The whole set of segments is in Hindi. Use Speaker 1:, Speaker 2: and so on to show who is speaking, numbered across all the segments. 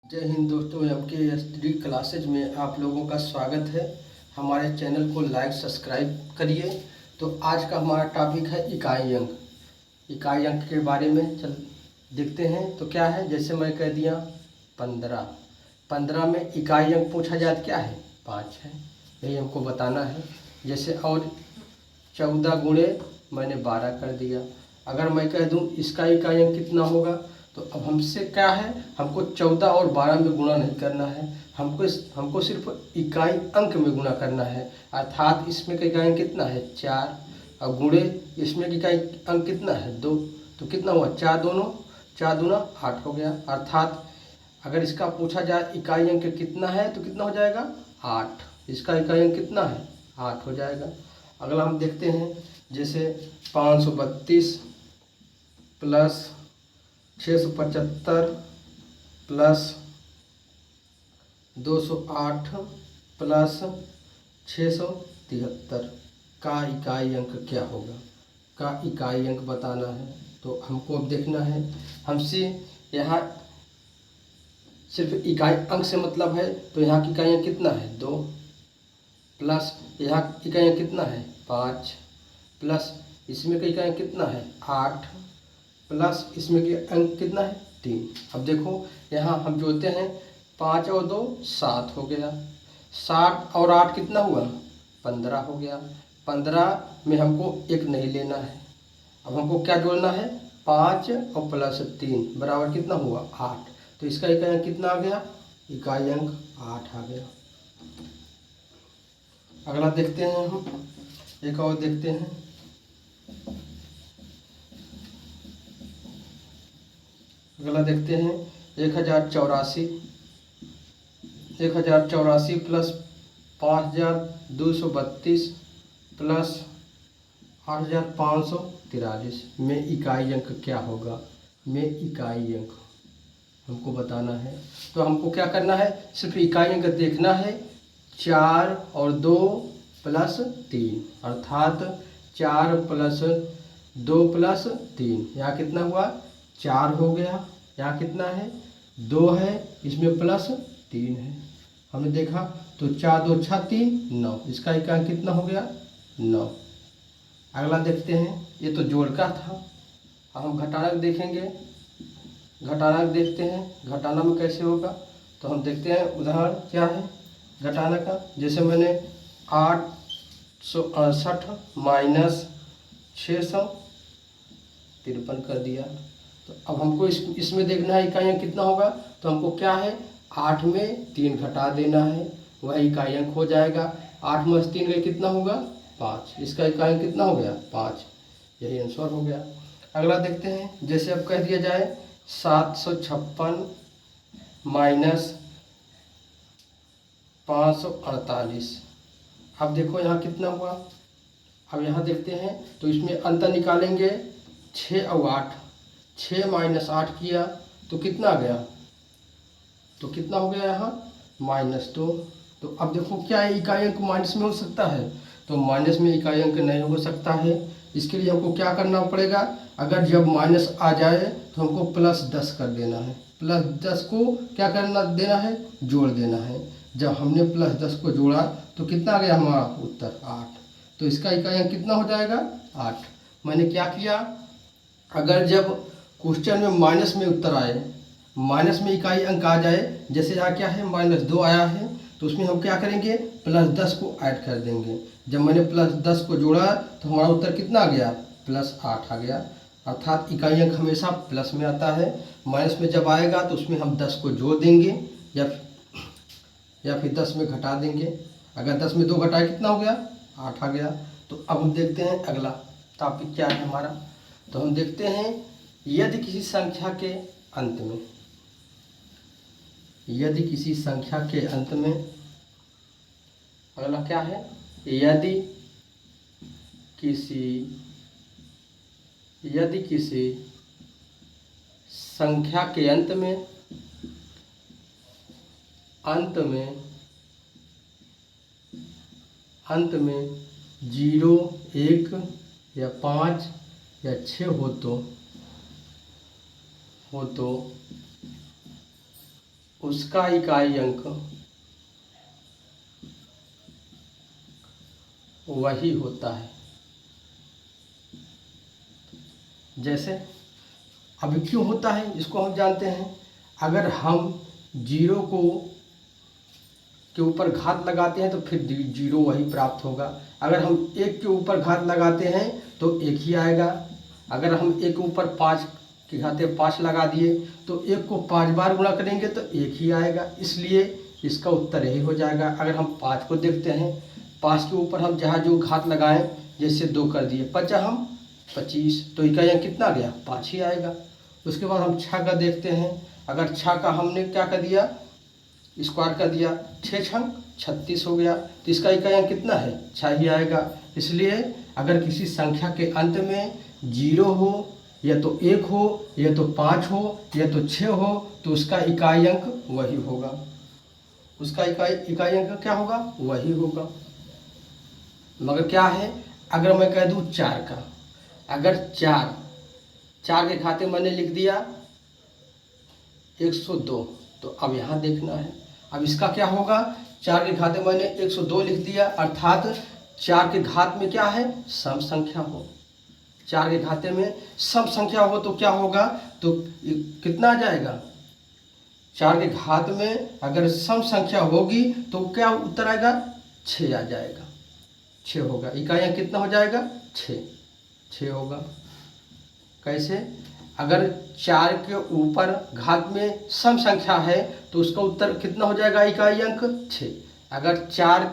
Speaker 1: जय हिंद दोस्तों, एम के एस डी क्लासेज में आप लोगों का स्वागत है। हमारे चैनल को लाइक सब्सक्राइब करिए। तो आज का हमारा टॉपिक है इकाई अंक। इकाई अंक के बारे में चल देखते हैं। तो क्या है, जैसे मैं कह दिया 15। 15 में इकाई अंक पूछा जाए तो क्या है, 5 है। यही हमको बताना है। जैसे और 14 गुणे मैंने 12 कर दिया। अगर मैं कह दूं इसका इकाई अंक कितना होगा, तो अब हमसे क्या है, हमको 14 और 12 में गुणा नहीं करना है। हमको सिर्फ इकाई अंक में गुणा करना है। अर्थात इसमें का इकाई अंक कितना है, 4। और गुणे इसमें का इकाई अंक कितना है, 2। तो कितना हुआ, 4 दूना 8 हो गया। अर्थात अगर इसका पूछा जाए इकाई अंक कितना है तो कितना हो जाएगा, 8। इसका इकाई अंक कितना है, 8 हो जाएगा। अगला हम देखते हैं, जैसे 532 प्लस 675 प्लस 208 प्लस 673 का इकाई अंक क्या होगा, का इकाई अंक बताना है। तो हमको अब देखना है, हमसे यहाँ सिर्फ इकाई अंक से मतलब है। तो यहाँ की इकाई अंक कितना है, 2। प्लस यहाँ की इकाई अंक कितना है, 5। प्लस इसमें का इकाई अंक कितना है, 8। प्लस इसमें के अंक कितना है, 3। अब देखो यहाँ हम जोड़ते हैं, 5 और 2 7 हो गया। 7 और 8 कितना हुआ, 15 हो गया। 15 में हमको एक नहीं लेना है। अब हमको क्या जोड़ना है, 5 और प्लस 3 बराबर कितना हुआ, 8। तो इसका इकाई अंक कितना आ गया, इकाई अंक 8 आ गया। अगला देखते हैं, हम एक और देखते हैं। अगला देखते हैं 1084 प्लस 5232 प्लस 8543 में इकाई अंक क्या होगा, में इकाई अंक हमको बताना है। तो हमको क्या करना है, सिर्फ इकाई अंक देखना है। 4 और 2 प्लस 3 अर्थात 4 प्लस 2 प्लस 3, यहाँ कितना हुआ, 4 हो गया। यहाँ कितना है, 2 है, इसमें प्लस 3 है। हमने देखा तो 4 2 6 3 9, इसका इकाई कितना हो गया, 9। अगला देखते हैं, ये तो जोड़ का था। अब हम घटाना देखेंगे। घटाना देखते हैं, घटाना में कैसे होगा। तो हम देखते हैं उदाहरण क्या है घटाना का। जैसे मैंने 868 माइनस 653 कर दिया। तो अब हमको इसमें देखना है इकाई अंक कितना होगा। तो हमको क्या है, 8 में 3 घटा देना है, वह इकाई अंक हो जाएगा। 8 में 3 गए कितना होगा, 5। इसका इकाई अंक कितना हो गया, 5। यही आंसर हो गया। अगला देखते हैं, जैसे अब कह दिया जाए 756 माइनस 548। अब देखो यहाँ कितना हुआ। अब यहाँ देखते हैं तो इसमें अंतर निकालेंगे, 6 और 8। 6 माइनस 8 किया तो कितना आ गया, तो कितना हो गया यहाँ, -2। तो अब देखो क्या है, इकाई अंक माइनस में हो सकता है, तो माइनस में इकाई अंक नहीं हो सकता है। इसके लिए हमको क्या करना पड़ेगा, अगर जब माइनस आ जाए तो हमको +10 कर देना है। +10 को क्या करना देना है, जोड़ देना है। जब हमने +10 को जोड़ा तो कितना आ गया हमारा उत्तर, 8। तो इसका इकाई अंक कितना हो जाएगा, 8। मैंने क्या किया, अगर जब क्वेश्चन में माइनस में उत्तर आए, माइनस में इकाई अंक आ जाए, जैसे यहाँ क्या है, -2 आया है, तो उसमें हम क्या करेंगे, +10 को ऐड कर देंगे। जब मैंने +10 को जोड़ा तो हमारा उत्तर कितना आ गया, +8 आ गया। अर्थात इकाई अंक हमेशा प्लस में आता है। माइनस में जब आएगा तो उसमें हम 10 को जोड़ देंगे या फिर 10 में घटा देंगे। अगर 10 में 2 घटाए कितना हो गया, 8 आ गया। तो अब हम देखते हैं अगला टॉपिक क्या है हमारा। तो हम देखते हैं, यदि किसी संख्या के अंत में, यदि किसी संख्या के अंत में, अगला क्या है, यदि किसी संख्या के अंत में 0 1 या 5 या 6 हो तो उसका इकाई अंक वही होता है। जैसे अभी क्यों होता है इसको हम जानते हैं। अगर हम जीरो को के ऊपर घात लगाते हैं तो फिर जीरो वही प्राप्त होगा। अगर हम एक के ऊपर घात लगाते हैं तो एक ही आएगा। अगर हम एक के ऊपर 5 की घाते 5 लगा दिए तो एक को 5 बार गुणा करेंगे तो एक ही आएगा। इसलिए इसका उत्तर यही हो जाएगा। अगर हम 5 को देखते हैं, 5 के ऊपर हम जहाँ जो घात लगाएं, जैसे 2 कर दिए, 5 हम 25, तो इकाई अंक कितना आ गया, 5 ही आएगा। उसके बाद हम 6 का देखते हैं। अगर 6 का हमने क्या कर दिया, स्क्वायर कर दिया, 6 छंग 36 हो गया, तो इसका इकाई अंक कितना है, 6 ही आएगा। इसलिए अगर किसी संख्या के अंत में 0 हो, या तो 1 हो, या तो 5 हो, या तो 6 हो, तो उसका इकाई अंक वही होगा। उसका इकाई अंक क्या होगा, वही होगा। मगर क्या है, अगर मैं कह दूँ 4 का, अगर 4 के खाते मैंने लिख दिया 102, तो अब यहाँ देखना है, अब इसका क्या होगा। 4 के घाते मैंने 102 लिख दिया, अर्थात 4 के घात में क्या है, सम संख्या हो। 4 के घाते में सम संख्या हो तो क्या होगा, तो कितना आ जाएगा, 4 के घात में अगर सम संख्या होगी तो क्या उत्तर आएगा, 6 आ जाएगा, 6 होगा। इकाई अंक कितना हो जाएगा, 6 होगा। कैसे, अगर 4 के ऊपर घात में सम संख्या है तो उसका उत्तर कितना हो जाएगा, इकाई अंक 6। अगर 4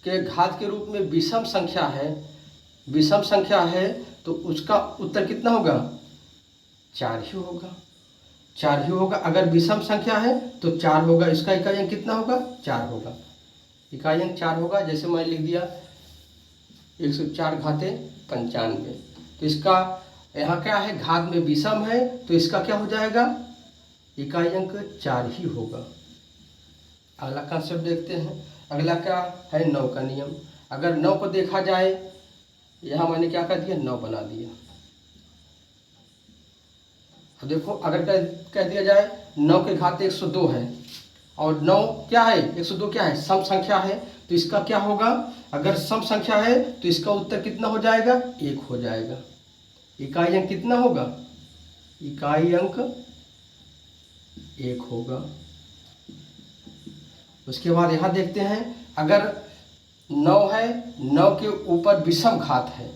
Speaker 1: के घात के रूप में विषम संख्या है तो उसका उत्तर कितना होगा, 4 ही होगा, 4 ही होगा। अगर विषम संख्या है तो 4 होगा, इसका इकाई अंक कितना होगा, 4 होगा, इकाई अंक 4 होगा। जैसे मैंने लिख दिया 104 घाते 95, तो इसका यहाँ क्या है, घात में विषम है तो इसका क्या हो जाएगा, इकाई अंक 4 ही होगा। अगला कंसेप्ट देखते हैं। अगला क्या है, 9 का नियम। अगर 9 को देखा जाए, यहाँ मैंने क्या कर दिया, 9 बना दिया। अब देखो, अगर कह दिया जाए 9 के घात 102 है और 9 क्या है, 102 क्या है, सम संख्या है, तो इसका क्या होगा, अगर सम संख्या है तो इसका उत्तर कितना हो जाएगा, 1 हो जाएगा। इकाई अंक कितना होगा, इकाई अंक 1 होगा। उसके बाद यहाँ देखते हैं, अगर 9 है, 9 के ऊपर विषम घात है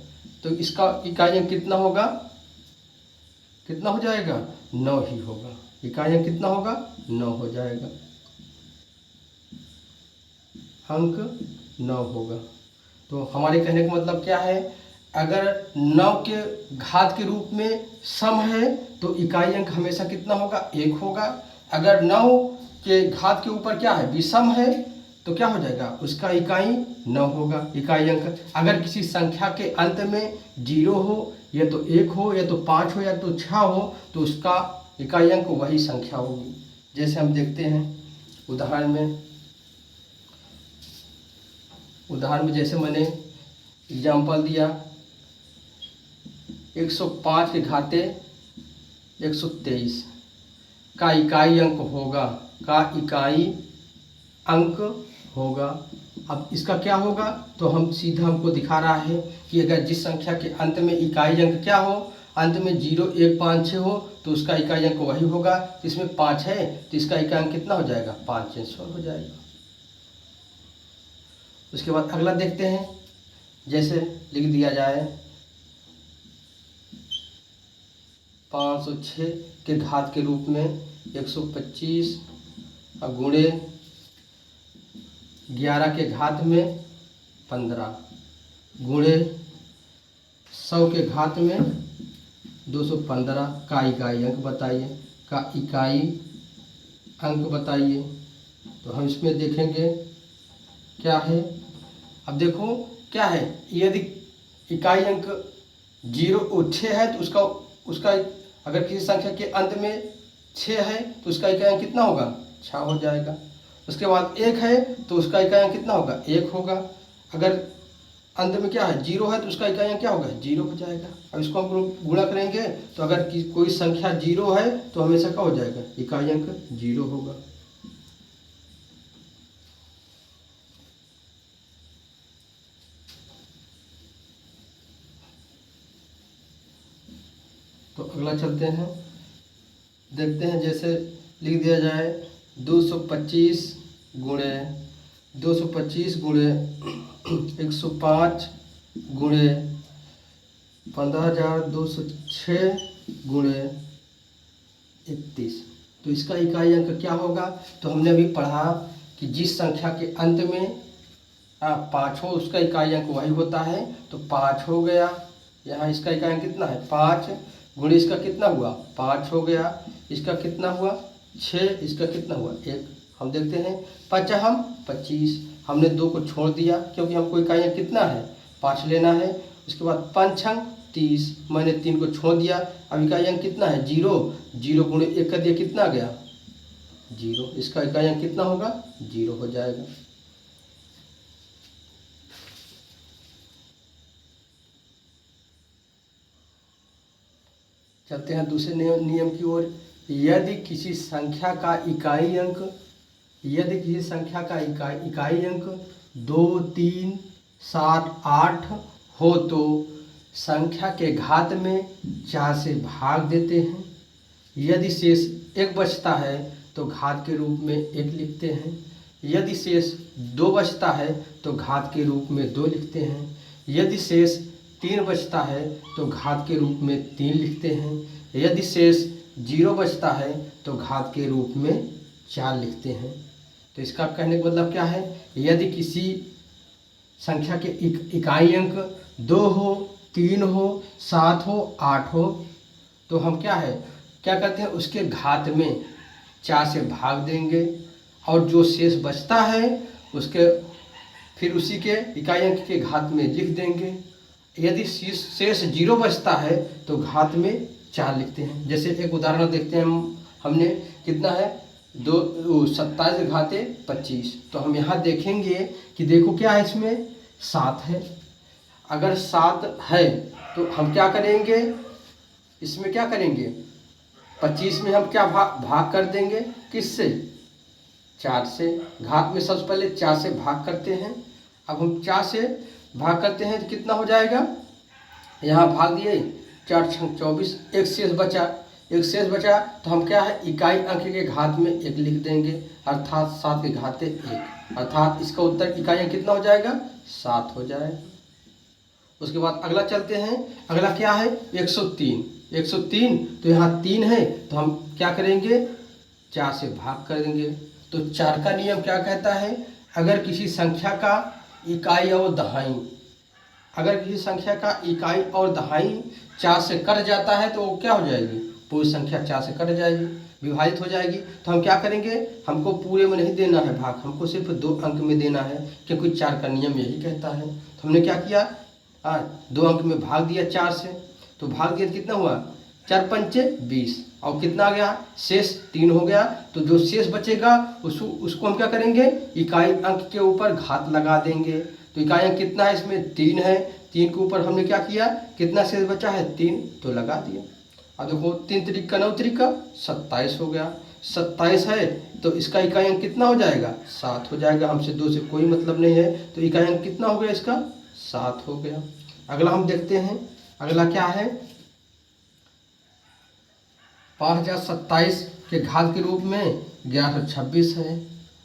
Speaker 1: तो इसका इकाई अंक कितना होगा, कितना हो जाएगा, 9 ही होगा। इकाई अंक कितना होगा, 9 हो जाएगा, अंक 9 होगा। तो हमारे कहने का मतलब क्या है, अगर 9 के घात के रूप में सम है तो इकाई अंक हमेशा कितना होगा, 1 होगा। अगर 9 के घात के ऊपर क्या है, विषम है, तो क्या हो जाएगा, उसका इकाई 9 होगा, इकाई अंक। अगर किसी संख्या के अंत में 0 हो, या तो 1 हो, या तो 5 हो, या तो 6 हो, तो उसका इकाई अंक वही संख्या होगी। जैसे हम देखते हैं उदाहरण में जैसे मैंने एग्जाम्पल दिया, 105 के घाते 123 का इकाई अंक होगा, अब इसका क्या होगा, तो हम सीधा हमको दिखा रहा है कि अगर जिस संख्या के अंत में इकाई अंक क्या हो, अंत में 0, 1, 5, 6 हो, तो उसका इकाई अंक वही होगा। तो इसमें 5 है तो इसका इकाई अंक कितना हो जाएगा, 5 6 हो जाएगा। उसके बाद अगला देखते हैं, जैसे लिख दिया जाए 506 के घात के रूप में 125 गुणे 11 के घात में 15 गुणे 100 के घात में 215 का इकाई अंक बताइए, तो हम इसमें देखेंगे क्या है। अब देखो क्या है, यदि इकाई अंक 6 है तो उसका अगर किसी संख्या के अंत में 6 है तो उसका इकाई अंक कितना होगा, 6 हो जाएगा। उसके बाद 1 है तो उसका इकाई अंक कितना होगा, 1 होगा। अगर अंत में क्या है, जीरो है, तो उसका इकाई अंक क्या होगा, जीरो हो जाएगा। अब इसको हम लोग गुणा करेंगे तो अगर कोई संख्या जीरो है तो हमेशा क्या हो जाएगा, इकाई अंक जीरो होगा। तो अगला चलते हैं, देखते हैं। जैसे लिख दिया जाए 225 गुणे 105 गुणे 15,206 गुणे 31। तो इसका इकाई अंक क्या होगा, तो हमने अभी पढ़ा कि जिस संख्या के अंत में 5 हो उसका इकाई अंक वही होता है। तो 5 हो गया, यहाँ इसका इकाई अंक कितना है 5 गुणे इसका कितना हुआ 5 हो गया, इसका कितना हुआ 6, इसका कितना हुआ 1। हम देखते हैं 5 हम 25, हमने 2 को छोड़ दिया क्योंकि हमको इकाई अंक कितना है 5 लेना है। उसके बाद 5 छंग 30, मैंने 3 को छोड़ दिया, अब इकाई अंक कितना है 0, 0 गुणे 1 कर दिया कितना आ गया 0, इसका इकाई अंक कितना होगा 0 हो जाएगा। चलते हैं दूसरे नियम की ओर। यदि किसी संख्या का इकाई अंक 2, 3, 7, 8 हो तो संख्या के घात में 4 से भाग देते हैं। यदि शेष 1 बचता है तो घात के रूप में 1 लिखते हैं। यदि शेष 2 बचता है तो घात के रूप में 2 लिखते हैं। यदि शेष 3 बचता है तो घात के रूप में 3 लिखते हैं। यदि शेष 0 बचता है तो घात के रूप में 4 लिखते हैं। तो इसका कहने का मतलब क्या है, यदि किसी संख्या के इकाई अंक 2 हो, 3 हो, 7 हो, 8 हो तो हम क्या करते हैं उसके घात में 4 से भाग देंगे और जो शेष बचता है उसके फिर उसी के इकाई अंक के घात में लिख देंगे। यदि शेष 0 बचता है तो घात में 4 लिखते हैं। जैसे एक उदाहरण देखते हैं, हमने कितना है 27 घाते 25, तो हम यहाँ देखेंगे कि देखो क्या है इसमें 7 है। अगर 7 है तो हम क्या करेंगे, इसमें क्या करेंगे 25 में हम क्या भाग कर देंगे, किससे 4 से। घात में सबसे पहले 4 से भाग करते हैं। अब हम 4 से भाग करते हैं तो कितना हो जाएगा, यहाँ भाग दिए 4 छंग 24, एक शेष बचा तो हम क्या है इकाई अंक के घात में 1 लिख देंगे, अर्थात 7 के घाते 1, अर्थात इसका उत्तर इकाई अंक कितना हो जाएगा 7 हो जाएगा। उसके बाद अगला चलते हैं, अगला क्या है 103 तो यहाँ 3 है तो हम क्या करेंगे 4 से भाग कर देंगे। तो 4 का नियम क्या कहता है, अगर किसी संख्या का इकाई और दहाई 4 से कट जाता है तो वो क्या हो जाएगी, पूरी संख्या 4 से कट जाएगी, विभाजित हो जाएगी। तो हम क्या करेंगे, हमको पूरे में नहीं देना है भाग, हमको सिर्फ 2 अंक में देना है क्योंकि 4 का नियम यही कहता है। तो हमने क्या किया 2 अंक में भाग दिया 4 से, तो भाग दिया कितना हुआ 4 पंचे 20 और कितना आ गया शेष 3 हो गया। तो जो शेष बचेगा उसको हम क्या करेंगे इकाई अंक के ऊपर घात लगा देंगे। तो इकाई अंक कितना है इसमें 3 है, 3 के ऊपर हमने क्या किया, कितना शेष बचा है 3 तो लगा दिया। अब देखो 3 त्रिक का 9 त्रिक का 27 हो गया, 27 है तो इसका इकाई अंक कितना हो जाएगा 7 हो जाएगा। हमसे 2 से कोई मतलब नहीं है तो इकाई अंक कितना हो गया इसका 7 हो गया। अगला हम देखते हैं, अगला क्या है 5027 के घात के रूप में 1126 है।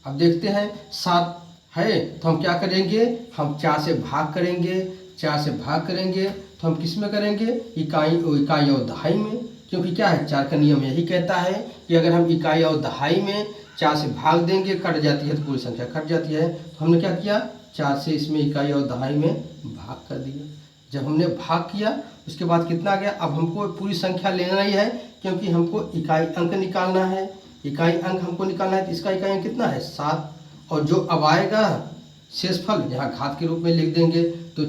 Speaker 1: अब देखते हैं 7 है तो हम क्या करेंगे, हम 4 से भाग करेंगे, 4 से भाग करेंगे तो हम किस में करेंगे इकाई और दहाई में, क्योंकि क्या है 4 का नियम यही कहता है कि अगर हम इकाई और दहाई में 4 से भाग देंगे कट जाती है तो पूरी संख्या कट जाती है। तो हमने क्या किया 4 से इसमें इकाई और दहाई में भाग कर दिया। जब हमने भाग किया उसके बाद कितना आ गया, अब हमको पूरी संख्या लेना ही है क्योंकि हमको इकाई अंक निकालना है, इकाई अंक हमको निकालना है। तो इसका इकाई अंक कितना है 7 और जो अब आएगा शेषफल यहाँ घात के रूप में लिख देंगे। तो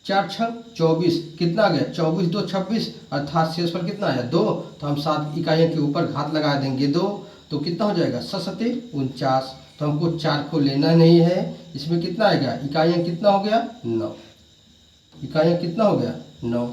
Speaker 1: 4 छंग 24 कितना आ गया 24 2 26 अर्थात शेषफल कितना आया 2। तो हम 7 इकाइयों के ऊपर घात लगा देंगे 2 तो कितना हो जाएगा 7 49। तो हमको 4 को लेना नहीं है, इसमें कितना आएगा इकाइयाँ कितना हो गया 9। इकाई अंक कितना हो गया 9।